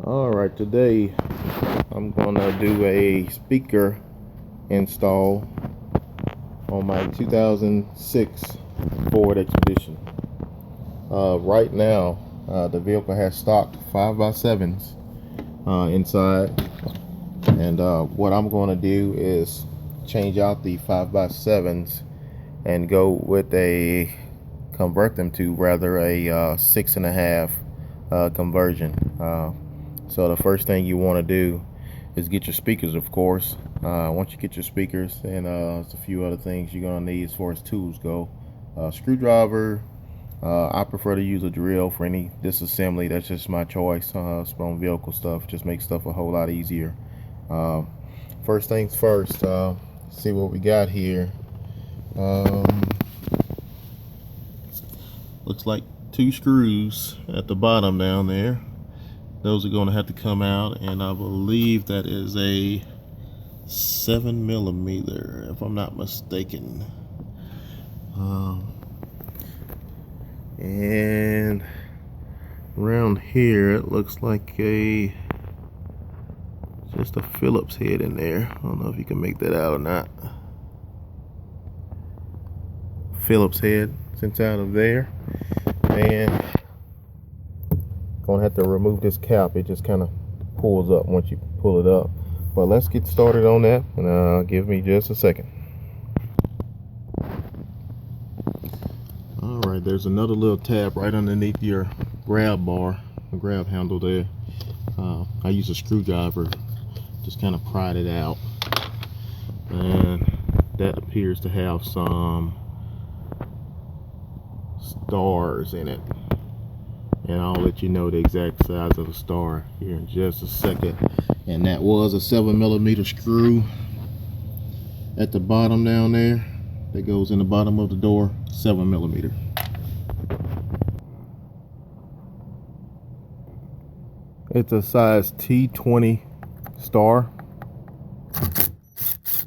Alright, today I'm gonna do a speaker install on my 2006 Ford Expedition. Right now, the vehicle has stock 5x7s inside, and what I'm gonna do is change out the 5x7s and go with convert them to rather a 6.5 conversion. So the first thing you want to do is get your speakers, of course. Once you get your speakers, then there's a few other things you're gonna need as far as tools go. Screwdriver. I prefer to use a drill for any disassembly. That's just my choice. On vehicle stuff, just makes stuff a whole lot easier. First things first. See what we got here. Looks like 2 screws at the bottom down there. Those are going to have to come out, and I believe that is a 7mm, if I'm not mistaken. And around here it looks like just a Phillips head in there. I don't know if you can make that out or not. Phillips head sent out of there, and gonna have to remove this cap. It just kind of pulls up once you pull it up. But let's get started on that, and give me just a second. All right, there's another little tab right underneath your grab bar, the grab handle there. I use a screwdriver, just kind of pried it out, and that appears to have some stars in it, and I'll let you know the exact size of the star here in just a second. And that was a 7mm screw at the bottom down there that goes in the bottom of the door. 7mm. It's a size T20 star. Go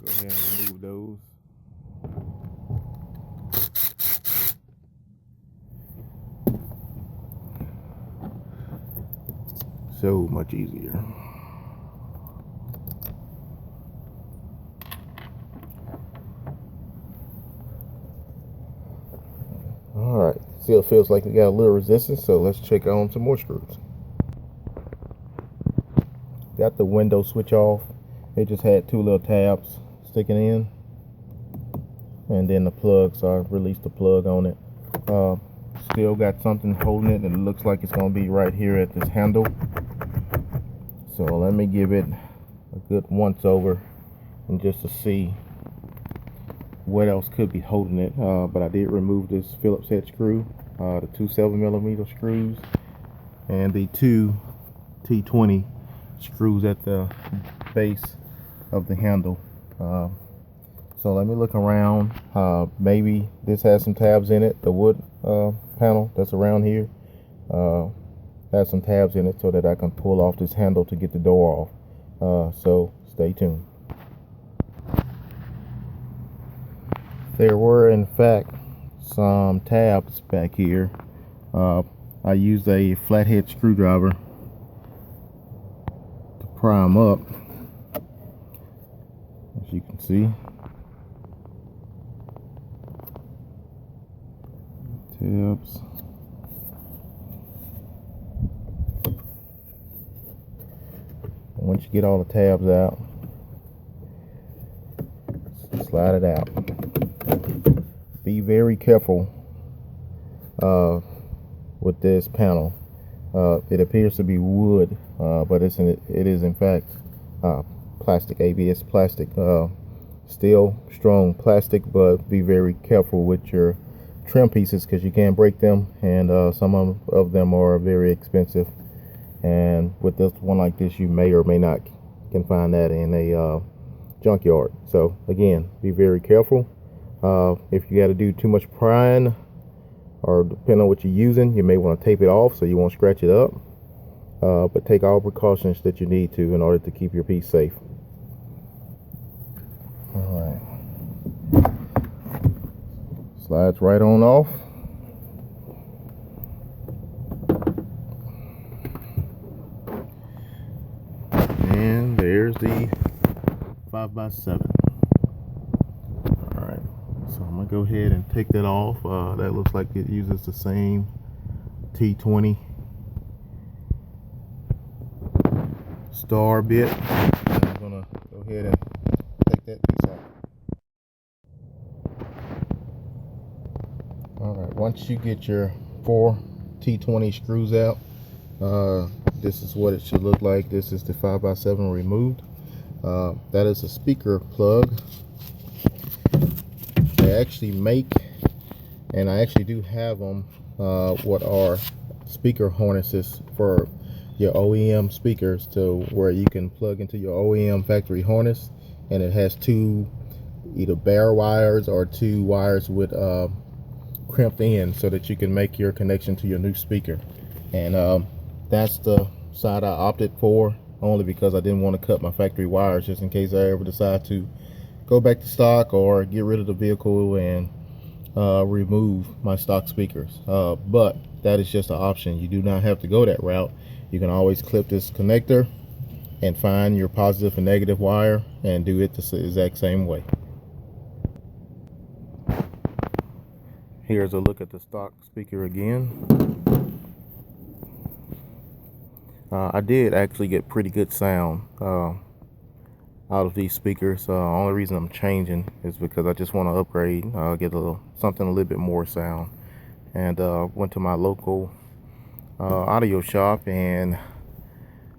ahead and remove those. So much easier. Alright, still feels like we got a little resistance, so let's check on some more screws. Got the window switch off. It just had 2 little tabs sticking in, and then the plug, so I released the plug on it. Still got something holding it, and it looks like it's going to be right here at this handle. So let me give it a good once over, and just to see what else could be holding it. But I did remove this Phillips head screw, the 2 7mm screws, and the 2 T20 screws at the base of the handle. So let me look around. Maybe this has some tabs in it. The wood panel that's around here has some tabs in it so that I can pull off this handle to get the door off. So stay tuned. There were in fact some tabs back here. I used a flathead screwdriver to pry them up, as you can see. Tabs. Once you get all the tabs out, slide it out. Be very careful with this panel. It appears to be wood, but it is in fact plastic, ABS plastic. Still strong plastic, but be very careful with your trim pieces because you can break them, and some of them are very expensive. And with this one like this, you may or may not can find that in a junkyard. So again, be very careful. If you got to do too much prying, or depending on what you're using, you may want to tape it off so you won't scratch it up. But take all precautions that you need to in order to keep your piece safe. All right, slides right on off. 5x7. Alright, so I'm gonna go ahead and take that off. That looks like it uses the same T20 star bit. And I'm gonna go ahead and take that piece out. Alright, once you get your 4 T20 screws out, this is what it should look like. This is the 5x7 removed. That is a speaker plug. They actually make, and I actually do have them, what are speaker harnesses for your OEM speakers, to where you can plug into your OEM factory harness, and it has 2 either bare wires or 2 wires with crimped ends, so that you can make your connection to your new speaker. And that's the side I opted for, only because I didn't want to cut my factory wires, just in case I ever decide to go back to stock or get rid of the vehicle and remove my stock speakers. But that is just an option. You do not have to go that route. You can always clip this connector and find your positive and negative wire and do it the exact same way. Here's a look at the stock speaker again. I did actually get pretty good sound out of these speakers. Only reason I'm changing is because I just want to upgrade, get something a little bit more sound. And went to my local audio shop, and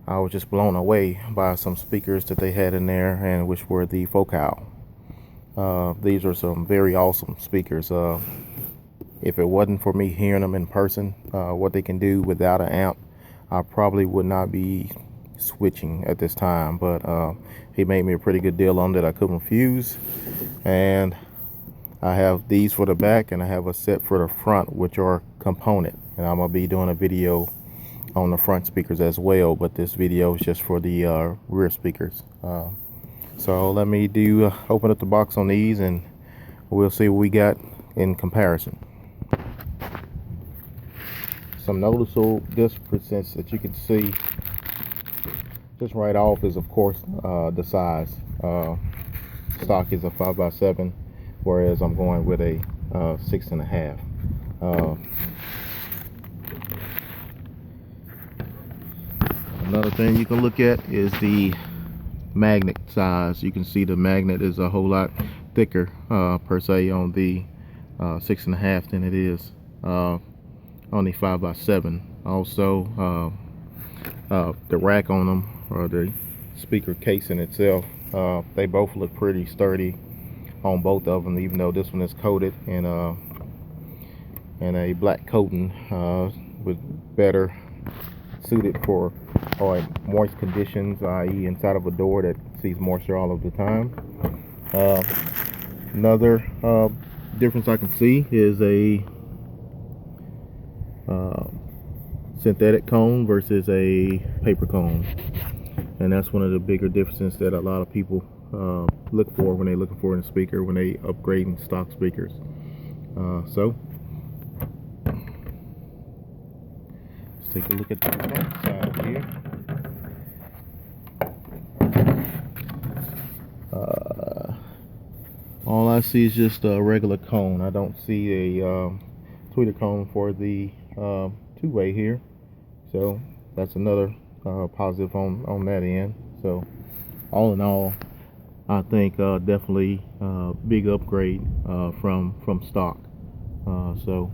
I was just blown away by some speakers that they had in there, and which were the Focal. These are some very awesome speakers. If it wasn't for me hearing them in person, what they can do without an amp, I probably would not be switching at this time. But he made me a pretty good deal on that I couldn't refuse. And I have these for the back, and I have a set for the front, which are component. And I'm gonna be doing a video on the front speakers as well, but this video is just for the rear speakers. So let me open up the box on these, and we'll see what we got in comparison. Some noticeable differences that you can see just right off is, of course, the size. Stock is a 5x7, whereas I'm going with a 6.5. Another thing you can look at is the magnet size. You can see the magnet is a whole lot thicker per se on the 6.5 than it is on the 5x7. Also, the rack on them, or the speaker case in itself, they both look pretty sturdy on both of them, even though this one is coated in a black coating, with better suited for moist conditions, i.e. inside of a door that sees moisture all of the time. Another difference I can see is a synthetic cone versus a paper cone, and that's one of the bigger differences that a lot of people look for when they're looking for in a speaker when they upgrading stock speakers. So let's take a look at the front side here. All I see is just a regular cone. I don't see a tweeter cone for the two-way here, so that's another positive on that end. So all in all, I think definitely big upgrade from stock. So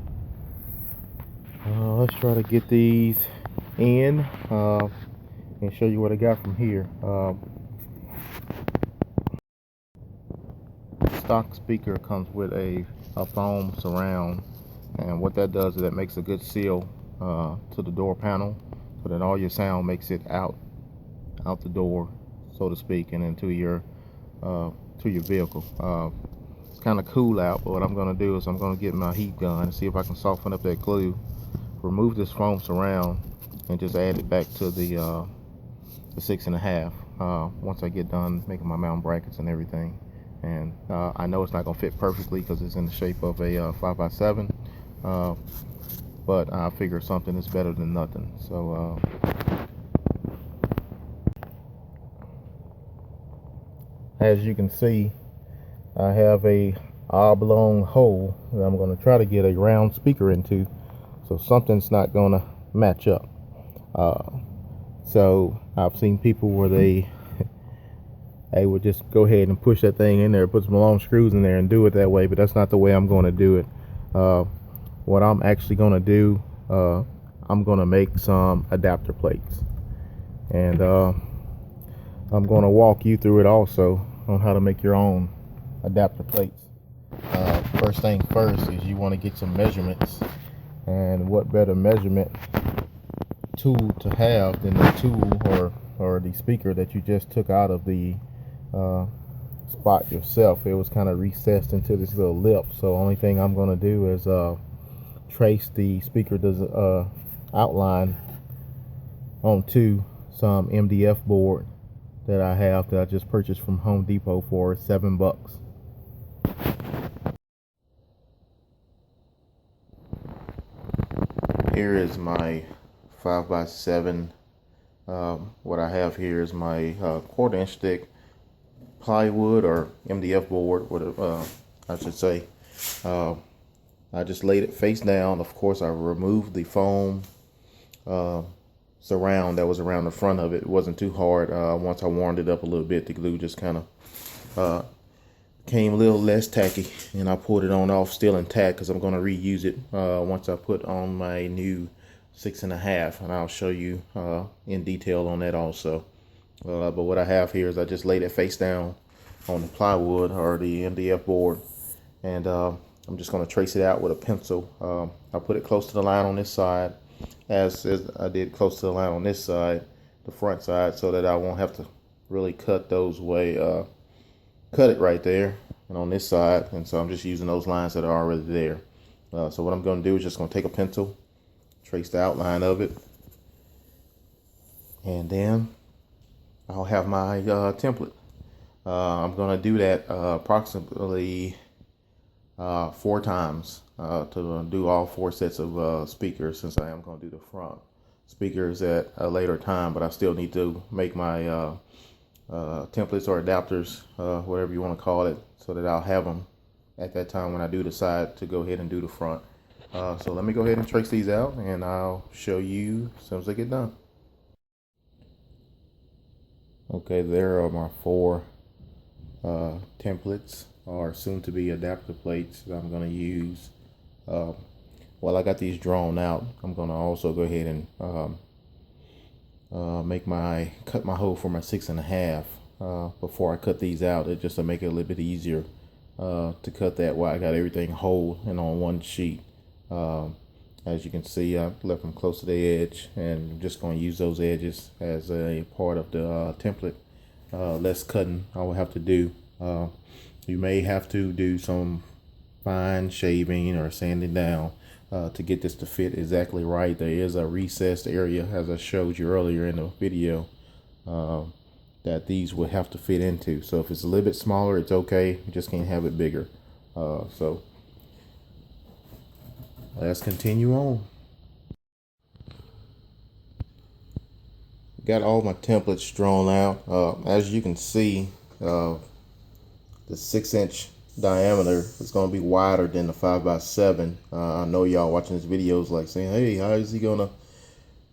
let's try to get these in and show you what I got from here. Stock speaker comes with a foam surround, and what that does is that makes a good seal to the door panel, so that all your sound makes it out the door, so to speak, and into your vehicle. It's kind of cool out, but what I'm going to do is I'm going to get my heat gun and see if I can soften up that glue, remove this foam surround, and just add it back to the 6.5 once I get done making my mount brackets and everything. And I know it's not going to fit perfectly because it's in the shape of a 5x7, but I figure something is better than nothing. So as you can see, I have a oblong hole that I'm going to try to get a round speaker into, so something's not going to match up. So I've seen people where they would just go ahead and push that thing in there, put some long screws in there and do it that way, but that's not the way I'm going to do it. What I'm actually going to do, I'm going to make some adapter plates, and I'm going to walk you through it also on how to make your own adapter plates. First thing first is you want to get some measurements, and what better measurement tool to have than the tool or the speaker that you just took out of the spot yourself. It was kind of recessed into this little lip, so only thing I'm going to do is trace the speaker outline onto some MDF board that I have that I just purchased from Home Depot for $7. Here is my 5x7. What I have here is my 1/4 inch thick plywood or MDF board, whatever I should say. I just laid it face down. Of course, I removed the foam surround that was around the front of it. It wasn't too hard. Once I warmed it up a little bit, the glue just kind of came a little less tacky, and I pulled it on off still intact because I'm going to reuse it once I put on my new 6.5, and I'll show you in detail on that also. But what I have here is I just laid it face down on the plywood or the MDF board, and I'm just going to trace it out with a pencil. I put it close to the line on this side, as I did close to the line on this side, the front side, so that I won't have to really cut those way. Cut it right there and on this side, and so I'm just using those lines that are already there. So what I'm going to do is just going to take a pencil, trace the outline of it, and then I'll have my template. I'm going to do that approximately 4 times to do all 4 sets of speakers, since I am going to do the front speakers at a later time, but I still need to make my templates or adapters, whatever you want to call it, so that I'll have them at that time when I do decide to go ahead and do the front. So let me go ahead and trace these out, and I'll show you as soon as I get done. Okay, there are my 4 templates, or soon to be adapter plates, that I'm going to use. While I got these drawn out, I'm going to also go ahead and cut my hole for my 6.5 before I cut these out. It just to make it a little bit easier to cut that while I got everything whole and on one sheet. As you can see, I left them close to the edge, and I'm just going to use those edges as a part of the template. Less cutting I will have to do. You may have to do some fine shaving or sanding down to get this to fit exactly right. There is a recessed area, as I showed you earlier in the video, that these would have to fit into. So if it's a little bit smaller, it's okay. You just can't have it bigger. So let's continue on. Got all my templates drawn out. As you can see, the 6-inch diameter is going to be wider than the 5x7. I know y'all watching this video is like saying, hey, how is he going to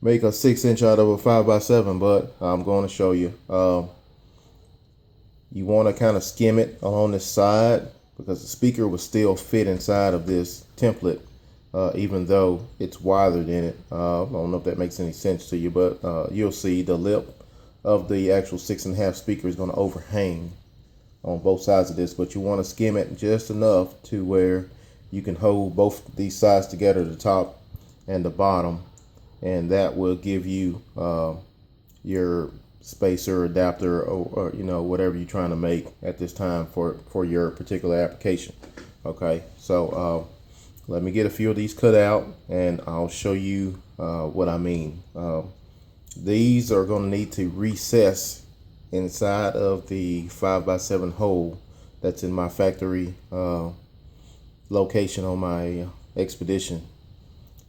make a 6-inch out of a 5x7? But I'm going to show you. You want to kind of skim it along this side, because the speaker will still fit inside of this template, even though it's wider than it. I don't know if that makes any sense to you, but you'll see the lip of the actual 6.5 speaker is going to overhang on both sides of this, but you want to skim it just enough to where you can hold both these sides together, the top and the bottom, and that will give you your spacer, adapter, or you know, whatever you're trying to make at this time for your particular application. Okay, so let me get a few of these cut out, and I'll show you what I mean. These are going to need to recess inside of the 5x7 hole that's in my factory location on my Expedition.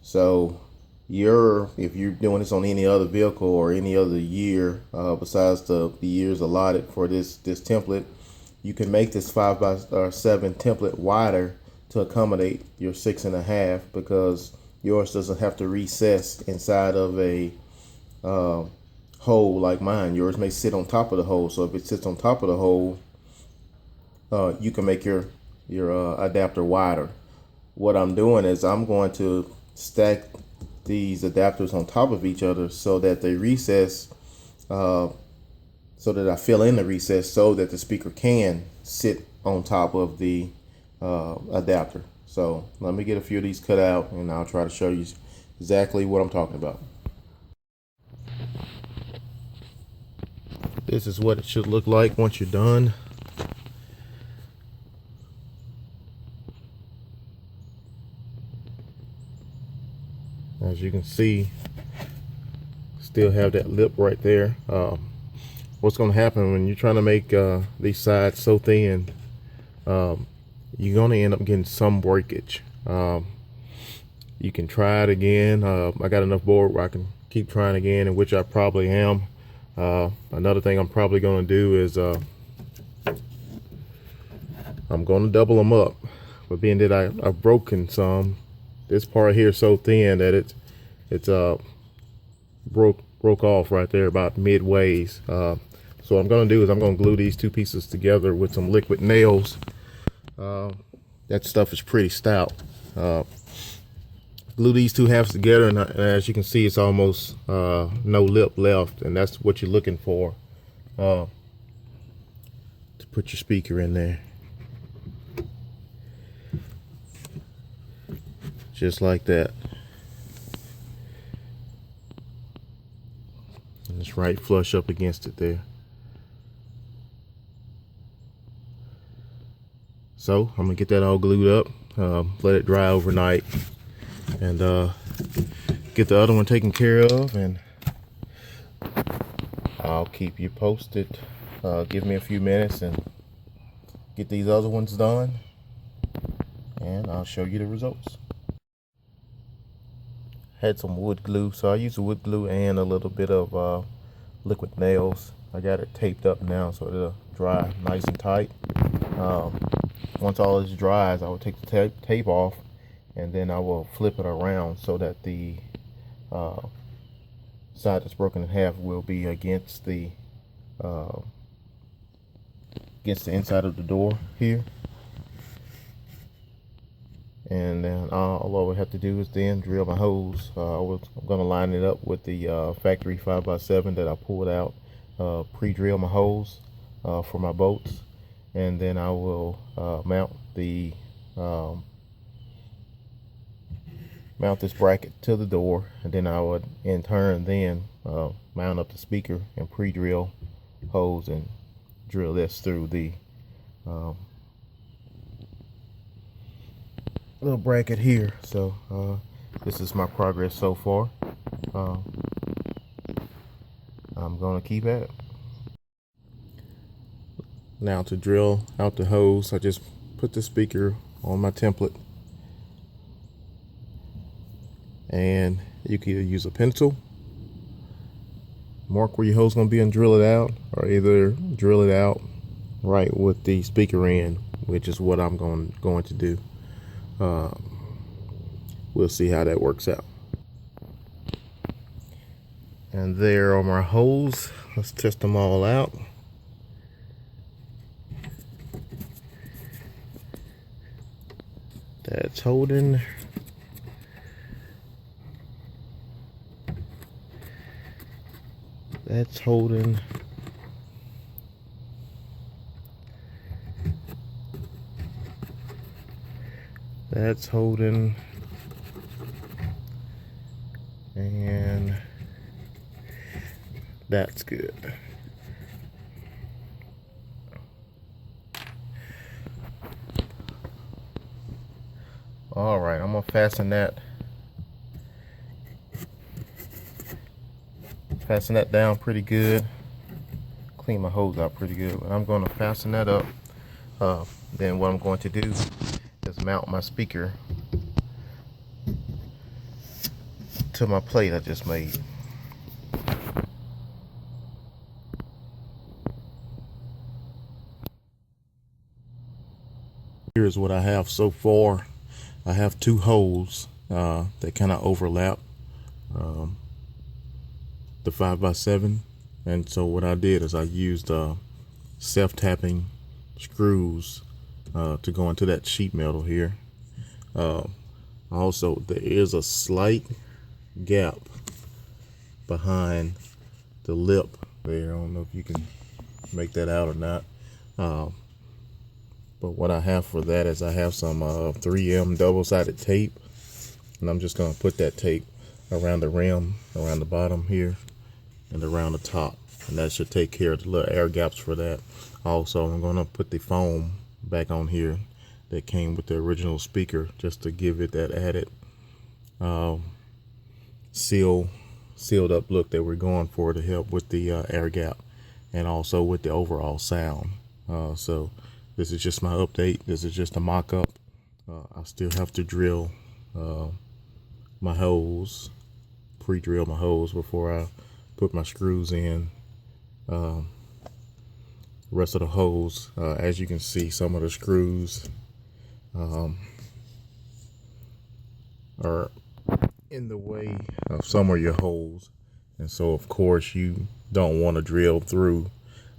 So if you're doing this on any other vehicle or any other year besides the years allotted for this template, You can make this 5x7 template wider to accommodate your 6.5, because yours doesn't have to recess inside of a hole like mine. Yours may sit on top of the hole. So if it sits on top of the hole, you can make your adapter wider. What I'm doing is I'm going to stack these adapters on top of each other so that they recess, so that I fill in the recess so that the speaker can sit on top of the adapter. So let me get a few of these cut out and I'll try to show you exactly what I'm talking about. This is what it should look like once you're done. As you can see, still have that lip right there. What's going to happen when you're trying to make these sides so thin, you're going to end up getting some breakage. You can try it again. I got enough board where I can keep trying again, in which I probably am. Another thing I'm probably going to do is I'm going to double them up. But being that I've broken some, this part here is so thin that it's broke off right there about midways. So what I'm going to do is I'm going to glue these two pieces together with some liquid nails. That stuff is pretty stout. Glue these two halves together, and as you can see, it's almost no lip left, and that's what you're looking for to put your speaker in there. Just like that. And it's right flush up against it there. So I'm gonna get that all glued up, let it dry overnight, and get the other one taken care of, and I'll keep you posted. Give me a few minutes and get these other ones done, and I'll show you the results. Had some wood glue, so I used wood glue and a little bit of liquid nails. I got it taped up now so it'll dry nice and tight. Once all this dries, I will take the tape off, and then I will flip it around so that the side that's broken in half will be against the inside of the door here. And then all I would have to do is then drill my holes. I'm going to line it up with the factory 5x7 that I pulled out, pre-drill my holes for my bolts, and then I will mount this bracket to the door, and then I would in turn then mount up the speaker and pre-drill holes and drill this through the little bracket here. So this is my progress so far. I'm gonna keep at it. Now to drill out the hose, I just put the speaker on my template, and you can either use a pencil, mark where your hose is gonna be and drill it out, or either drill it out right with the speaker in, which is what I'm going to do. We'll see how that works out. And there are my holes. Let's test them all out. That's holding. That's holding. That's holding. And that's good. All right, I'm gonna fasten that down pretty good. Clean my hose out pretty good, but I'm gonna fasten that up. Then what I'm going to do is mount my speaker to my plate I just made. Here's what I have so far. I have two holes that kind of overlap the 5x7, and so what I did is I used self-tapping screws to go into that sheet metal here. Also, there is a slight gap behind the lip there. I don't know if you can make that out or not. But what I have for that is I have some 3M double-sided tape, and I'm just going to put that tape around the rim, around the bottom here, and around the top, and that should take care of the little air gaps for that. Also, I'm going to put the foam back on here that came with the original speaker, just to give it that added sealed up look that we're going for, to help with the air gap and also with the overall sound. So this is just my update. This is just a mock-up. I still have to drill my holes, pre-drill my holes before I put my screws in. The rest of the holes, as you can see, some of the screws are in the way of some of your holes, and so of course you don't want to drill through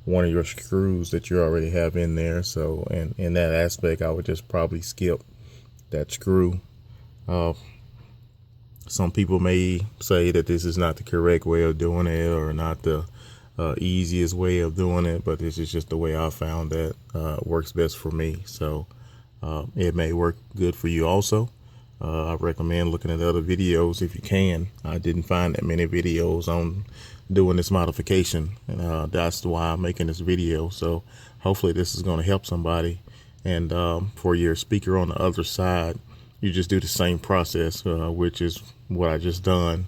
one of your screws that you already have in there. So in that aspect, I would just probably skip that screw. Some people may say that this is not the correct way of doing it, or not the easiest way of doing it, but this is just the way I found that works best for me. So it may work good for you also. I recommend looking at other videos if you can. I didn't find that many videos on doing this modification, and that's why I'm making this video. So hopefully this is going to help somebody. And for your speaker on the other side, you just do the same process, which is what I just done.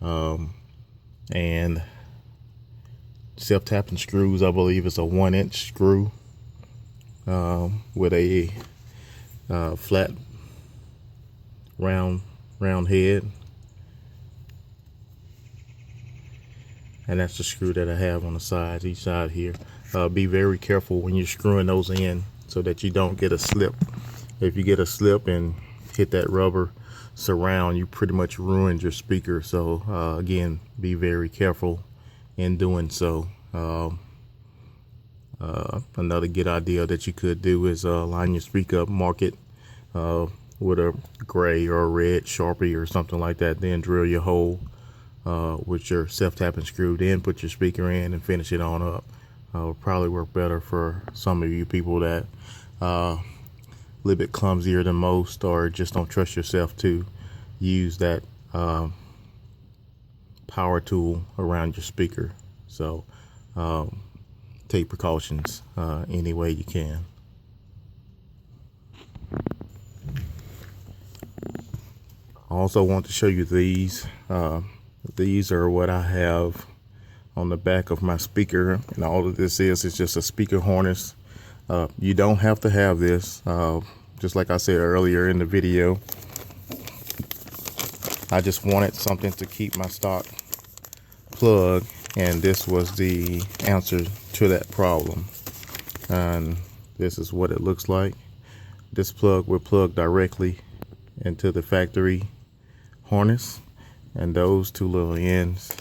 And self-tapping screws, I believe it's a 1-inch screw with a flat round head, and that's the screw that I have on the sides, each side here. Be very careful when you're screwing those in so that you don't get a slip. If you get a slip and hit that rubber surround, you pretty much ruined your speaker. So again, be very careful in doing so. Another good idea that you could do is line your speaker up, mark it with a gray or a red Sharpie or something like that, then drill your hole with your self-tapping screw, then put your speaker in and finish it on up. Will probably work better for some of you people that a little bit clumsier than most, or just don't trust yourself to use that power tool around your speaker. So take precautions any way you can. I also want to show you these. These are what I have on the back of my speaker, and all of this is just a speaker harness. You don't have to have this. Just like I said earlier in the video, I just wanted something to keep my stock plug, and this was the answer to that problem. And this is what it looks like. This plug will plug directly into the factory harness, and those two little ends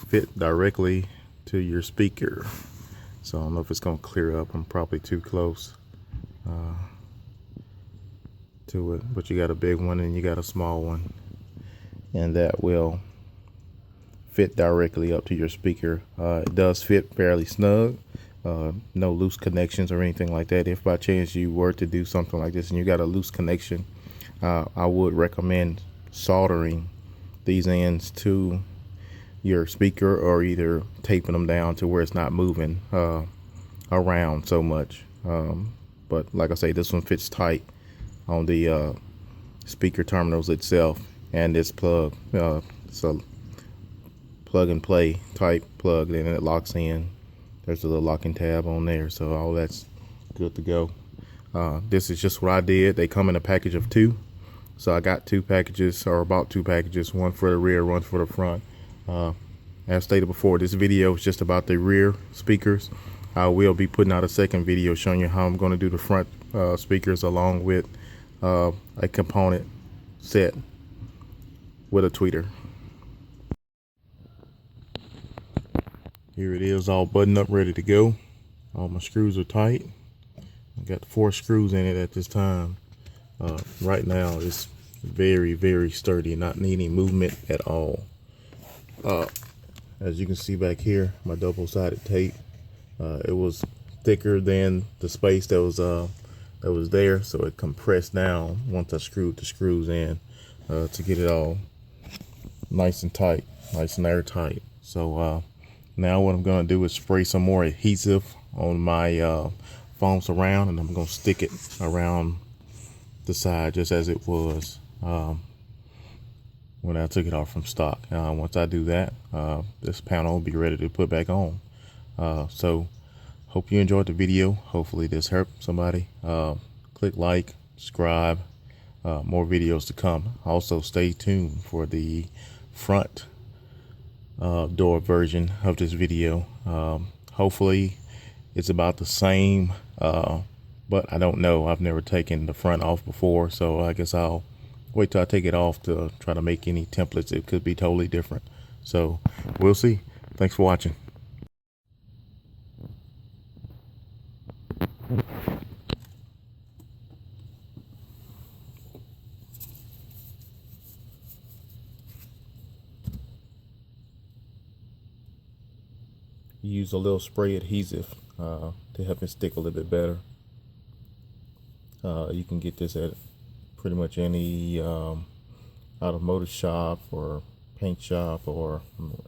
fit directly to your speaker. So I don't know if it's gonna clear up. I'm probably too close to it, but you got a big one and you got a small one, and that will fit directly up to your speaker. It does fit fairly snug. No loose connections or anything like that. If by chance you were to do something like this and you got a loose connection, I would recommend soldering these ends to your speaker, or either taping them down to where it's not moving around so much. But like I say, this one fits tight on the speaker terminals itself, and this plug, it's a plug and play type plug, and it locks in. There's a little locking tab on there, so all that's good to go. This is just what I did. They come in a package of 2, so I got 2 packages, or about 2 packages, one for the rear, one for the front. as stated before, this video is just about the rear speakers. I will be putting out a second video showing you how I'm going to do the front speakers, along with a component set with a tweeter. Here it is, all buttoned up, ready to go. All my screws are tight. I got 4 screws in it at this time. Right now it's very sturdy, not needing movement at all. As you can see back here, my double-sided tape, it was thicker than the space that was there, so it compressed down once I screwed the screws in to get it all nice and tight, nice and airtight. So now what I'm gonna do is spray some more adhesive on my foam surround, and I'm gonna stick it around the side just as it was when I took it off from stock. Once I do that, this panel will be ready to put back on. So hope you enjoyed the video. Hopefully this helped somebody. Click like, subscribe, more videos to come. Also stay tuned for the front door version of this video. Hopefully it's about the same, but I don't know. I've never taken the front off before, so I guess I'll wait till I take it off to try to make any templates. It could be totally different, so we'll see. Thanks for watching. Use a little spray adhesive to help it stick a little bit better. You can get this at pretty much any automotive shop or paint shop, or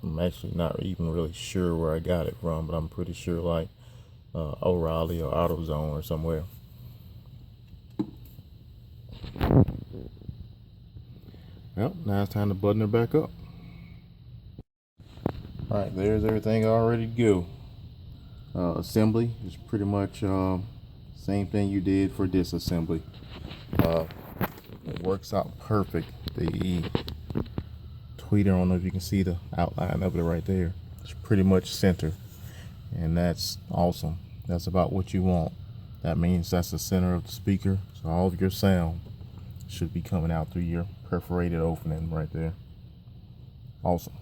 I'm actually not even really sure where I got it from, but I'm pretty sure like O'Reilly or AutoZone or somewhere. Well, now it's time to button her back up. Alright, there's everything all ready to go. Assembly is pretty much same thing you did for disassembly. It works out perfect. The tweeter, I don't know if you can see the outline of it right there. It's pretty much center, and that's awesome. That's about what you want. That means that's the center of the speaker, so all of your sound should be coming out through your perforated opening right there. Awesome.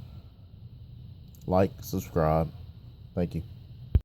Like, subscribe. Thank you.